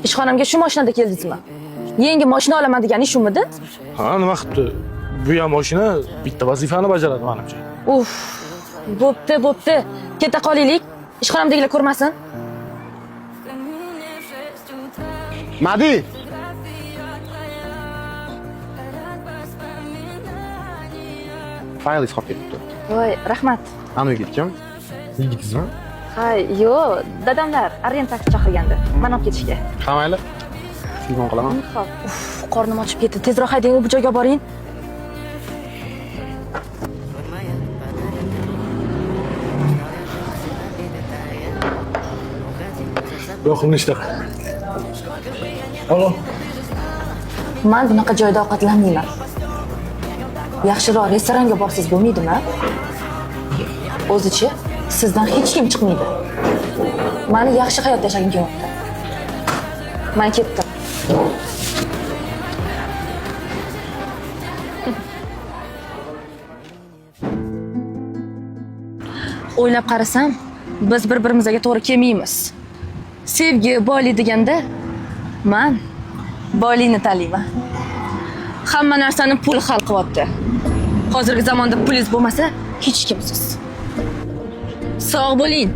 Ishxonamga shu mashinada keldingizmi? Yangi mashina olaman degani shumidi? Ha, nima qilibdi? Bu ham mashina bitta vazifani bajaradi menimcha. Uf, bo'pti. Keta qolaylik. Ishxonamdagilar ko'rmasin. Madi! Faylingiz qolib ketibdi. Voy, rahmat. Ana uyga ketgan. Yigitizmi? Ha, yo'q, dadamlar orientatsiya chaqirgandi. Men olib ketishga. Ha, mayli. Telefon qilaman. Xo'p. Uf, qornim ochib ketdi. Tezroq haydang, u joyga boring. Yo'qni ishtaqa. Alo. Men bunaqa joyda ovqatlanmayman. Yaxshiroq restoranga borsiz bo'lmaydimi? O'zichi, sizdan hech kim chiqmaydi. Meni yaxshi hayot yashagim kelyapti. Men ketdim. O'ylab qarasam, biz bir-birimizga to'g'ri kelmaymiz. Sevgi, boylik deganda men boylikni tanlayman. Hamma narsani pul hal qilyapti. Hozirgi zamonda pulingiz bo'lmasa, hech kimsiz. Sog' bo'ling.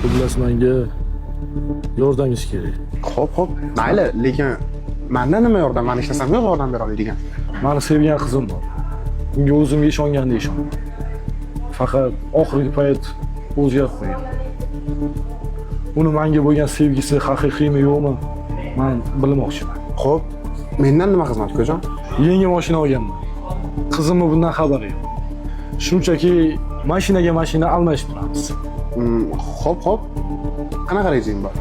Xullas menga yordamingiz kerak. Xo'p. Mayli, lekin mendan nima yordam? Men ishlasam yordam bera oladigan. Meni sevgan qizim bor. Unga o'zimga ishongandek ishonaman. Faqat oxirgi payt o'zgarib qo'ygan. Uni menga bo'lgan sevgisi haqiqiymi yo'qmi? Men bilmoqchiman. Xo'p, mendan nima xizmat, ukajon? Yangi mashina olganman. Qizimni bundan xabari yo'q. Shunchaki mashinaga mashina almashib turamiz. Xo'p. Qanaqa rejim bor?